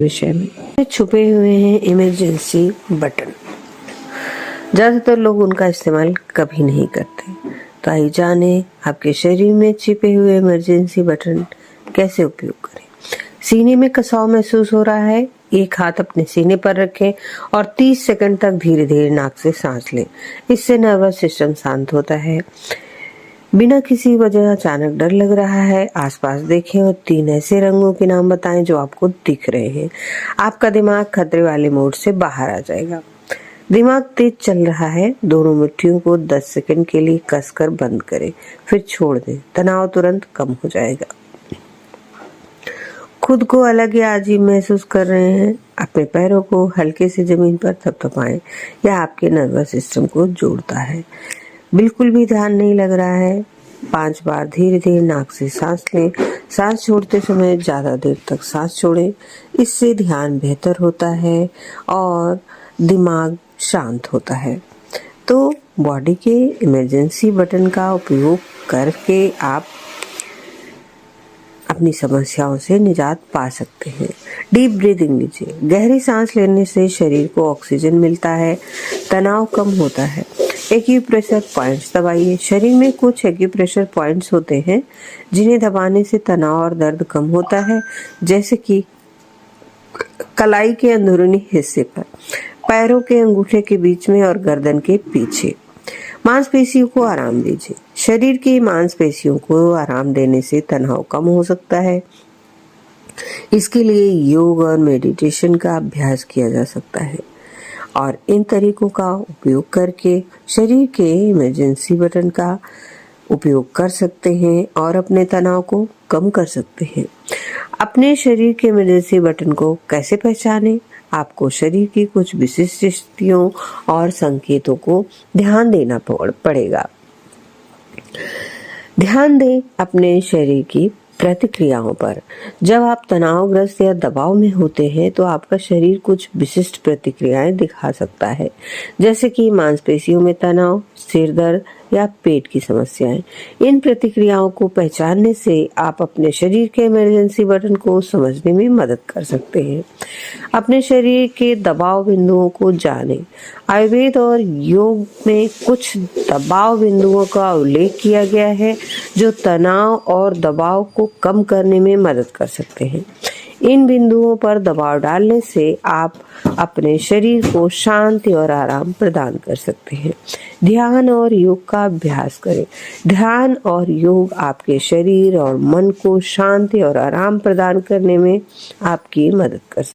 विषय में छुपे हुए हैं इमरजेंसी बटन। ज्यादातर लोग उनका इस्तेमाल कभी नहीं करते, तो आइए जाने आपके शरीर में छिपे हुए इमरजेंसी बटन कैसे उपयोग करें। सीने में कसाव महसूस हो रहा है, एक हाथ अपने सीने पर रखें और 30 सेकंड तक धीरे धीरे नाक से सांस लें। इससे नर्वस सिस्टम शांत होता है। बिना किसी वजह अचानक डर लग रहा है, आसपास देखें और 3 ऐसे रंगों के नाम बताएं जो आपको दिख रहे हैं। आपका दिमाग खतरे वाले मोड से बाहर आ जाएगा। दिमाग तेज चल रहा है, दोनों मुट्ठियों को 10 सेकंड के लिए कसकर बंद करें, फिर छोड़ दें। तनाव तुरंत कम हो जाएगा। खुद को अलग या अजीब महसूस कर रहे हैं, अपने पैरों को हल्के से जमीन पर थपथपाएं, यह आपके नर्वस सिस्टम को जोड़ता है। बिल्कुल भी ध्यान नहीं लग रहा है, 5 बार धीरे धीरे नाक से सांस लें। सांस छोड़ते समय ज्यादा देर तक सांस छोड़ें, इससे ध्यान बेहतर होता है और दिमाग शांत होता है। तो बॉडी के इमरजेंसी बटन का उपयोग करके आप अपनी समस्याओं से निजात पा सकते हैं। डीप ब्रीदिंग लीजिए। गहरी सांस लेने से शरीर को ऑक्सीजन मिलता है, तनाव कम होता है। एक्यूप्रेशर पॉइंट्स दबाइए। शरीर में कुछ एक्यूप्रेशर पॉइंट्स होते हैं जिन्हें दबाने से तनाव और दर्द कम होता है, जैसे कि कलाई के अंदरूनी हिस्से पर, पैरों के अंगूठे के बीच में और गर्दन के पीछे। मांसपेशियों को आराम दीजिए। शरीर की मांसपेशियों को आराम देने से तनाव कम हो सकता है। इसके लिए योग और मेडिटेशन का अभ्यास किया जा सकता है और इन तरीकों का उपयोग करके शरीर के इमरजेंसी बटन का उपयोग कर सकते हैं और अपने तनाव को कम कर सकते हैं। अपने शरीर के इमरजेंसी बटन को कैसे पहचानें? आपको शरीर की कुछ विशिष्ट स्थितियों और संकेतों को ध्यान देना पड़ेगा। ध्यान दें अपने शरीर की प्रतिक्रियाओं पर। जब आप तनावग्रस्त या दबाव में होते हैं तो आपका शरीर कुछ विशिष्ट प्रतिक्रियाएं दिखा सकता है, जैसे कि मांसपेशियों में तनाव, सिर दर्द या पेट की समस्याएं। इन प्रतिक्रियाओं को पहचानने से आप अपने शरीर के इमरजेंसी बटन को समझने में मदद कर सकते हैं। अपने शरीर के दबाव बिंदुओं को जानें। आयुर्वेद और योग में कुछ दबाव बिंदुओं का उल्लेख किया गया है जो तनाव और दबाव को कम करने में मदद कर सकते हैं। इन बिंदुओं पर दबाव डालने से आप अपने शरीर को शांति और आराम प्रदान कर सकते हैं। ध्यान और योग का अभ्यास करें। ध्यान और योग आपके शरीर और मन को शांति और आराम प्रदान करने में आपकी मदद कर सकते हैं।